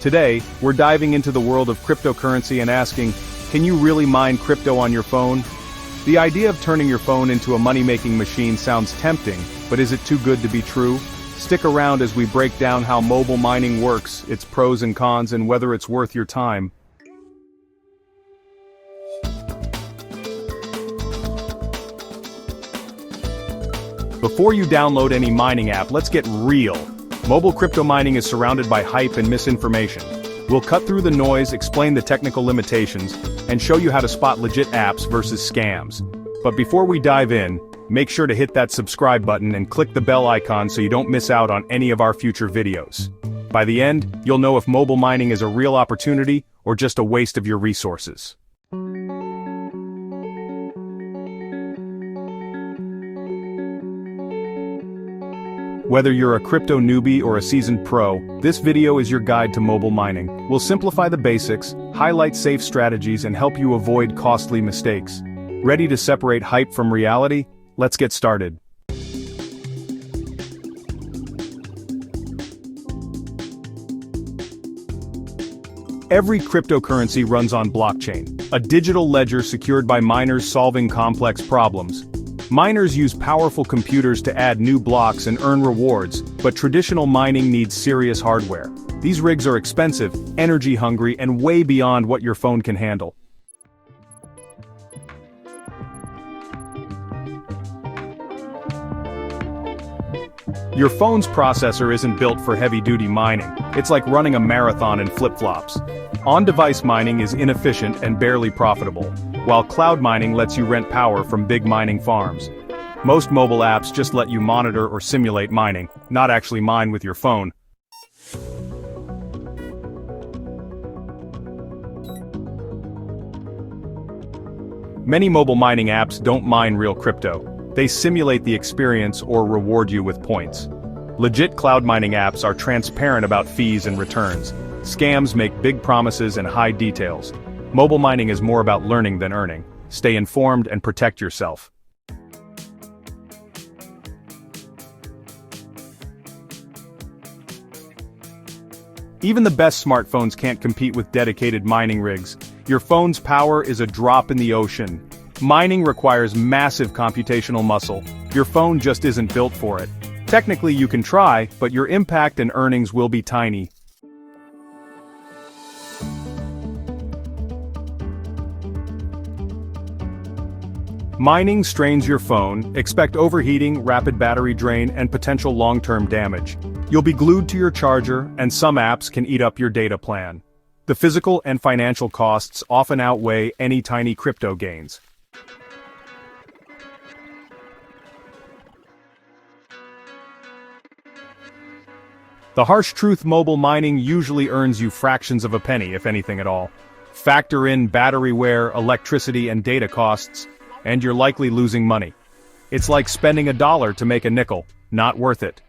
Today, we're diving into the world of cryptocurrency and asking, can you really mine crypto on your phone? The idea of turning your phone into a money-making machine sounds tempting, but is it too good to be true? Stick around as we break down how mobile mining works, its pros and cons, and whether it's worth your time. Before you download any mining app, let's get real. Mobile crypto mining is surrounded by hype and misinformation. We'll cut through the noise, explain the technical limitations, and show you how to spot legit apps versus scams. But before we dive in, make sure to hit that subscribe button and click the bell icon so you don't miss out on any of our future videos. By the end, you'll know if mobile mining is a real opportunity or just a waste of your resources. Whether you're a crypto newbie or a seasoned pro, this video is your guide to mobile mining. We'll simplify the basics, highlight safe strategies, and help you avoid costly mistakes. Ready to separate hype from reality? Let's get started. Every cryptocurrency runs on blockchain, a digital ledger secured by miners solving complex problems. Miners use powerful computers to add new blocks and earn rewards, but traditional mining needs serious hardware. These rigs are expensive, energy-hungry, and way beyond what your phone can handle. Your phone's processor isn't built for heavy-duty mining. It's like running a marathon in flip-flops. On-device mining is inefficient and barely profitable, while cloud mining lets you rent power from big mining farms. Most mobile apps just let you monitor or simulate mining, not actually mine with your phone. Many mobile mining apps don't mine real crypto. They simulate the experience or reward you with points. Legit cloud mining apps are transparent about fees and returns. Scams make big promises and hide details. Mobile mining is more about learning than earning. Stay informed and protect yourself. Even the best smartphones can't compete with dedicated mining rigs. Your phone's power is a drop in the ocean. Mining requires massive computational muscle. Your phone just isn't built for it. Technically you can try, but your impact and earnings will be tiny. Mining strains your phone, expect overheating, rapid battery drain, and potential long-term damage. You'll be glued to your charger, and some apps can eat up your data plan. The physical and financial costs often outweigh any tiny crypto gains. The harsh truth: mobile mining usually earns you fractions of a penny, if anything at all. Factor in battery wear, electricity, and data costs, and you're likely losing money. It's like spending $1 to make a nickel. Not worth it.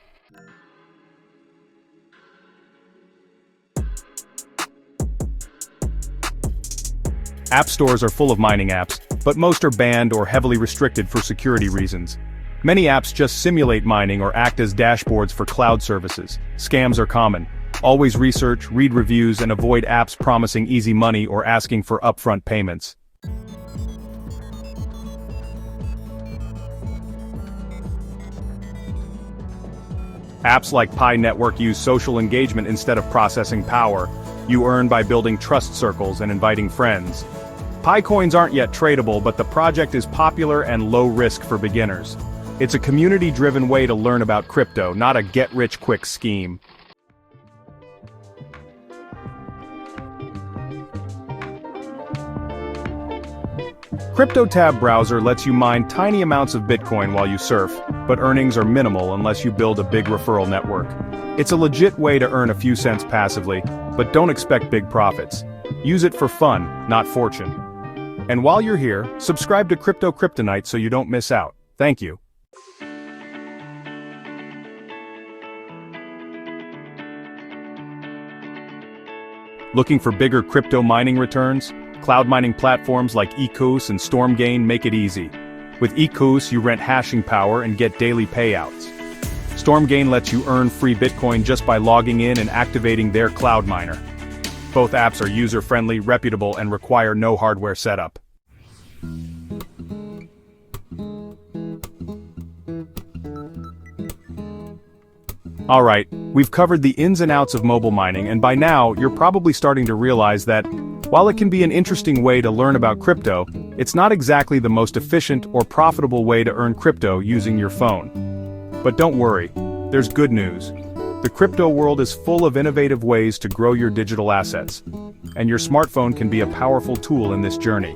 App stores are full of mining apps, but most are banned or heavily restricted for security reasons. Many apps just simulate mining or act as dashboards for cloud services. Scams are common. Always research, read reviews, and avoid apps promising easy money or asking for upfront payments. Apps like Pi Network use social engagement instead of processing power. You earn by building trust circles and inviting friends. Pi coins aren't yet tradable, but the project is popular and low risk for beginners. It's a community-driven way to learn about crypto, not a get-rich-quick scheme. CryptoTab browser lets you mine tiny amounts of Bitcoin while you surf, but earnings are minimal unless you build a big referral network. It's a legit way to earn a few cents passively, but don't expect big profits. Use it for fun, not fortune. And while you're here, subscribe to Kryptonite so you don't miss out. Thank you. Looking for bigger crypto mining returns? Cloud mining platforms like Ecoos and Stormgain make it easy. With Ecoos, you rent hashing power and get daily payouts. Stormgain lets you earn free Bitcoin just by logging in and activating their cloud miner. Both apps are user-friendly, reputable, and require no hardware setup. Alright, we've covered the ins and outs of mobile mining, and by now, you're probably starting to realize that, while it can be an interesting way to learn about crypto, it's not exactly the most efficient or profitable way to earn crypto using your phone. But don't worry, there's good news. The crypto world is full of innovative ways to grow your digital assets, and your smartphone can be a powerful tool in this journey.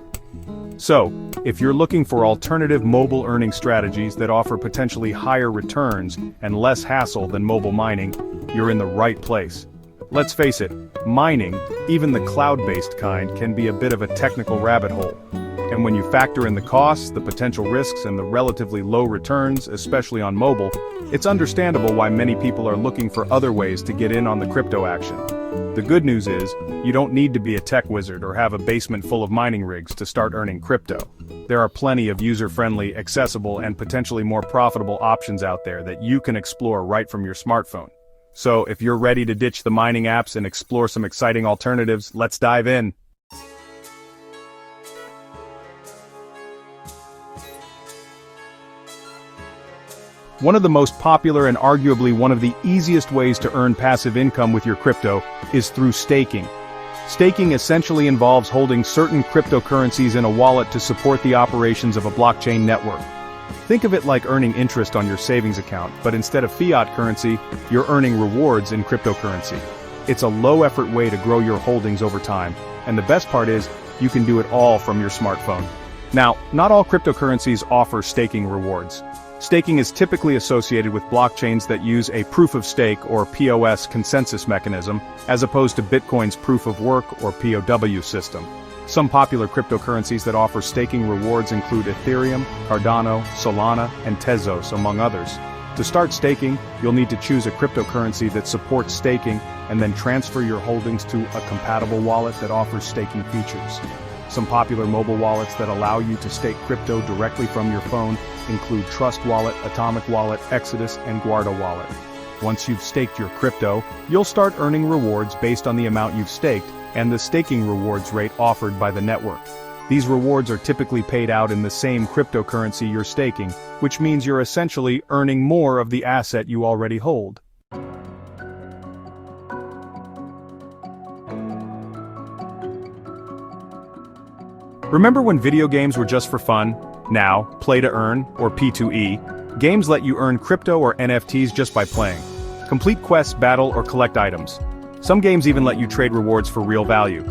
So, if you're looking for alternative mobile earning strategies that offer potentially higher returns and less hassle than mobile mining, you're in the right place. Let's face it, mining, even the cloud-based kind, can be a bit of a technical rabbit hole. And when you factor in the costs, the potential risks, and the relatively low returns, especially on mobile, it's understandable why many people are looking for other ways to get in on the crypto action. The good news is, you don't need to be a tech wizard or have a basement full of mining rigs to start earning crypto. There are plenty of user-friendly, accessible, and potentially more profitable options out there that you can explore right from your smartphone. So, if you're ready to ditch the mining apps and explore some exciting alternatives, let's dive in. One of the most popular and arguably one of the easiest ways to earn passive income with your crypto is through staking. Staking essentially involves holding certain cryptocurrencies in a wallet to support the operations of a blockchain network. Think of it like earning interest on your savings account, but instead of fiat currency, you're earning rewards in cryptocurrency. It's a low-effort way to grow your holdings over time, and the best part is, you can do it all from your smartphone. Now, not all cryptocurrencies offer staking rewards. Staking is typically associated with blockchains that use a proof-of-stake or POS consensus mechanism, as opposed to Bitcoin's proof-of-work or POW system. Some popular cryptocurrencies that offer staking rewards include Ethereum, Cardano, Solana, and Tezos, among others. To start staking, you'll need to choose a cryptocurrency that supports staking, and then transfer your holdings to a compatible wallet that offers staking features. Some popular mobile wallets that allow you to stake crypto directly from your phone include Trust Wallet, Atomic Wallet, Exodus, and Guarda Wallet. Once you've staked your crypto, you'll start earning rewards based on the amount you've staked and the staking rewards rate offered by the network. These rewards are typically paid out in the same cryptocurrency you're staking, which means you're essentially earning more of the asset you already hold. Remember when video games were just for fun? Now, play to earn, or P2E, games let you earn crypto or NFTs just by playing. Complete quests, battle, or collect items. Some games even let you trade rewards for real value.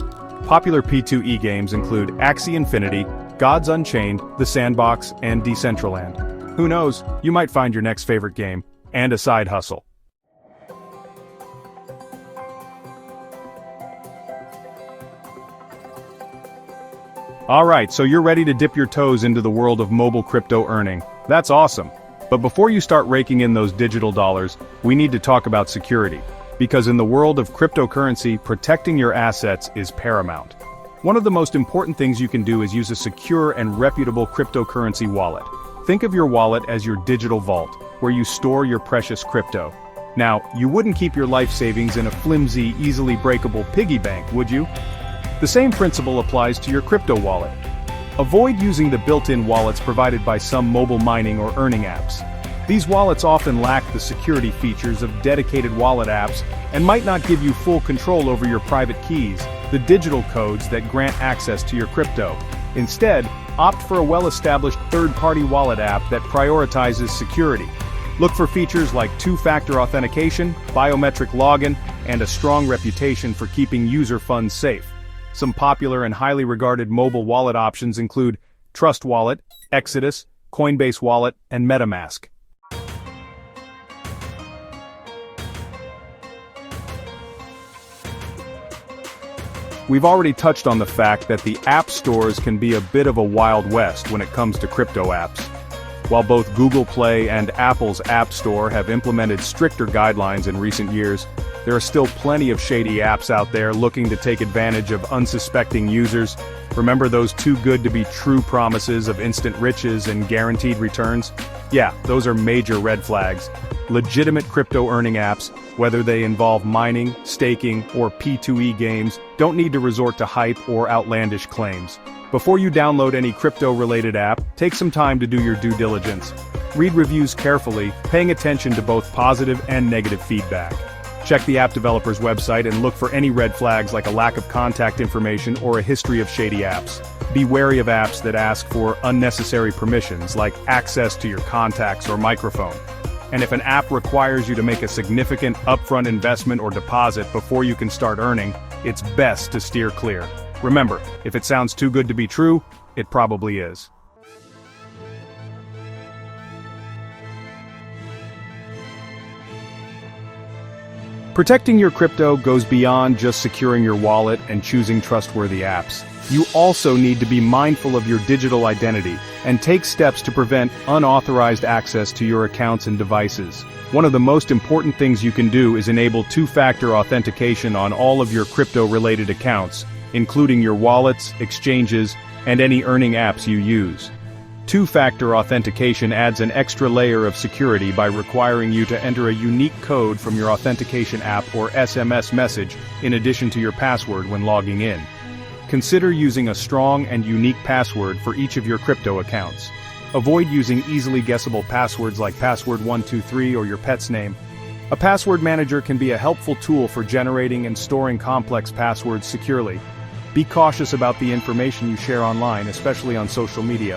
Popular P2E games include Axie Infinity, Gods Unchained, The Sandbox, and Decentraland. Who knows, you might find your next favorite game, and a side hustle. Alright, so you're ready to dip your toes into the world of mobile crypto earning. That's awesome. But before you start raking in those digital dollars, we need to talk about security. Because in the world of cryptocurrency, protecting your assets is paramount. One of the most important things you can do is use a secure and reputable cryptocurrency wallet. Think of your wallet as your digital vault, where you store your precious crypto. Now, you wouldn't keep your life savings in a flimsy, easily breakable piggy bank, would you? The same principle applies to your crypto wallet. Avoid using the built-in wallets provided by some mobile mining or earning apps. These wallets often lack the security features of dedicated wallet apps and might not give you full control over your private keys, the digital codes that grant access to your crypto. Instead, opt for a well-established third-party wallet app that prioritizes security. Look for features like two-factor authentication, biometric login, and a strong reputation for keeping user funds safe. Some popular and highly regarded mobile wallet options include Trust Wallet, Exodus, Coinbase Wallet, and MetaMask. We've already touched on the fact that the app stores can be a bit of a wild west when it comes to crypto apps. While both Google Play and Apple's App Store have implemented stricter guidelines in recent years, there are still plenty of shady apps out there looking to take advantage of unsuspecting users. Remember those too good to be true promises of instant riches and guaranteed returns? Yeah, those are major red flags. Legitimate crypto earning apps, whether they involve mining, staking, or P2E games, don't need to resort to hype or outlandish claims. Before you download any crypto-related app, take some time to do your due diligence. Read reviews carefully, paying attention to both positive and negative feedback. Check the app developer's website and look for any red flags like a lack of contact information or a history of shady apps. Be wary of apps that ask for unnecessary permissions like access to your contacts or microphone. And if an app requires you to make a significant upfront investment or deposit before you can start earning, it's best to steer clear. Remember, if it sounds too good to be true, it probably is. Protecting your crypto goes beyond just securing your wallet and choosing trustworthy apps. You also need to be mindful of your digital identity and take steps to prevent unauthorized access to your accounts and devices. One of the most important things you can do is enable two-factor authentication on all of your crypto-related accounts, including your wallets, exchanges, and any earning apps you use. Two-factor authentication adds an extra layer of security by requiring you to enter a unique code from your authentication app or SMS message in addition to your password when logging in. Consider using a strong and unique password for each of your crypto accounts. Avoid using easily guessable passwords like password123 or your pet's name. A password manager can be a helpful tool for generating and storing complex passwords securely. Be cautious about the information you share online, especially on social media.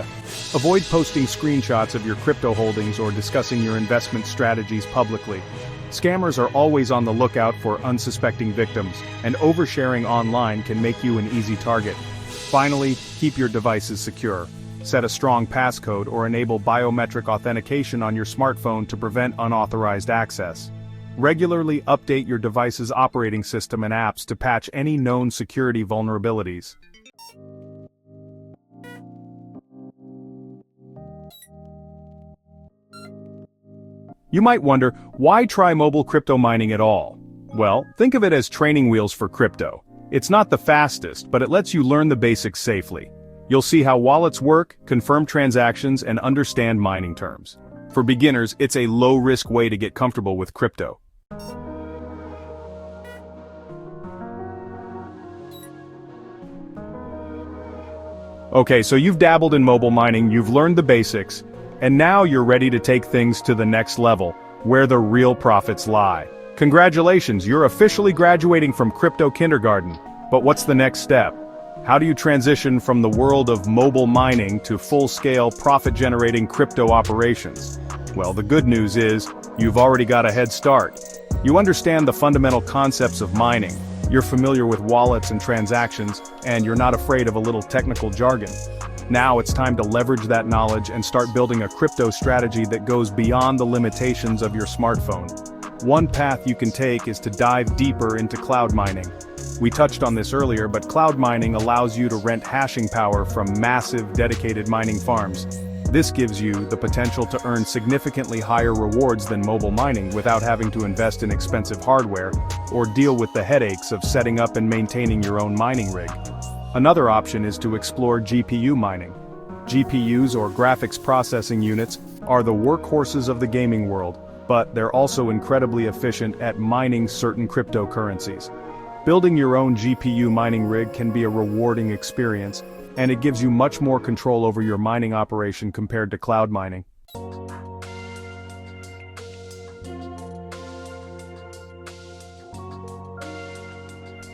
Avoid posting screenshots of your crypto holdings or discussing your investment strategies publicly. Scammers are always on the lookout for unsuspecting victims, and oversharing online can make you an easy target. Finally, keep your devices secure. Set a strong passcode or enable biometric authentication on your smartphone to prevent unauthorized access. Regularly update your device's operating system and apps to patch any known security vulnerabilities. You might wonder, why try mobile crypto mining at all? Well, think of it as training wheels for crypto. It's not the fastest, but it lets you learn the basics safely. You'll see how wallets work, confirm transactions, and understand mining terms. For beginners, it's a low-risk way to get comfortable with crypto. Okay, so you've dabbled in mobile mining, you've learned the basics, and now you're ready to take things to the next level, where the real profits lie. Congratulations, you're officially graduating from crypto kindergarten. But what's the next step? How do you transition from the world of mobile mining to full-scale profit-generating crypto operations? Well, the good news is, you've already got a head start. You understand the fundamental concepts of mining, you're familiar with wallets and transactions, and you're not afraid of a little technical jargon. Now it's time to leverage that knowledge and start building a crypto strategy that goes beyond the limitations of your smartphone. One path you can take is to dive deeper into cloud mining. We touched on this earlier, but cloud mining allows you to rent hashing power from massive dedicated mining farms. This gives you the potential to earn significantly higher rewards than mobile mining without having to invest in expensive hardware or deal with the headaches of setting up and maintaining your own mining rig. Another option is to explore GPU mining. GPUs, or graphics processing units, are the workhorses of the gaming world, but they're also incredibly efficient at mining certain cryptocurrencies. Building your own GPU mining rig can be a rewarding experience, and it gives you much more control over your mining operation compared to cloud mining.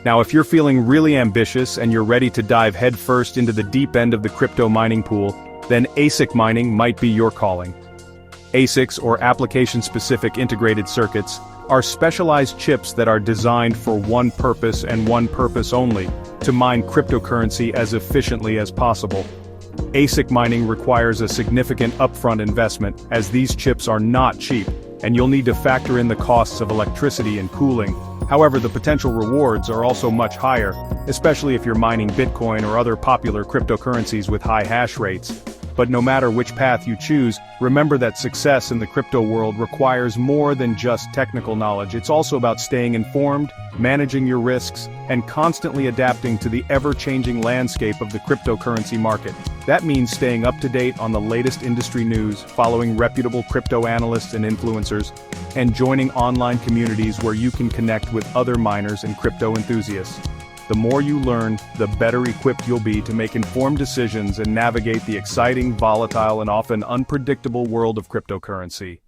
Now, if you're feeling really ambitious and you're ready to dive headfirst into the deep end of the crypto mining pool, then ASIC mining might be your calling. ASICs, or application-specific integrated circuits, are specialized chips that are designed for one purpose and one purpose only, to mine cryptocurrency as efficiently as possible. ASIC mining requires a significant upfront investment, as these chips are not cheap, and you'll need to factor in the costs of electricity and cooling. However, the potential rewards are also much higher, especially if you're mining Bitcoin or other popular cryptocurrencies with high hash rates. But no matter which path you choose, remember that success in the crypto world requires more than just technical knowledge. It's also about staying informed, managing your risks, and constantly adapting to the ever-changing landscape of the cryptocurrency market. That means staying up to date on the latest industry news, following reputable crypto analysts and influencers, and joining online communities where you can connect with other miners and crypto enthusiasts. The more you learn, the better equipped you'll be to make informed decisions and navigate the exciting, volatile, and often unpredictable world of cryptocurrency.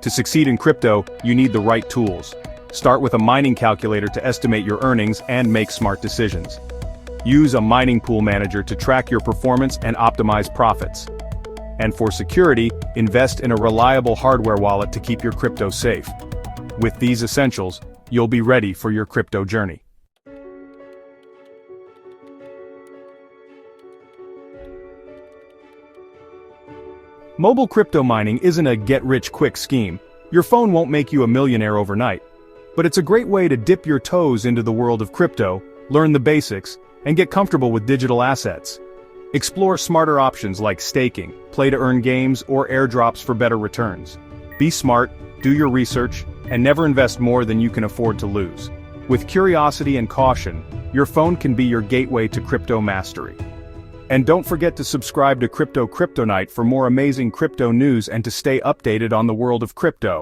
To succeed in crypto, you need the right tools. Start with a mining calculator to estimate your earnings and make smart decisions. Use a mining pool manager to track your performance and optimize profits. And for security, invest in a reliable hardware wallet to keep your crypto safe. With these essentials, you'll be ready for your crypto journey. Mobile crypto mining isn't a get-rich-quick scheme. Your phone won't make you a millionaire overnight. But it's a great way to dip your toes into the world of crypto, learn the basics, and get comfortable with digital assets. Explore smarter options like staking, play-to-earn games, or airdrops for better returns. Be smart, do your research, and never invest more than you can afford to lose. With curiosity and caution, your phone can be your gateway to crypto mastery. And don't forget to subscribe to Kryptonite for more amazing crypto news and to stay updated on the world of crypto.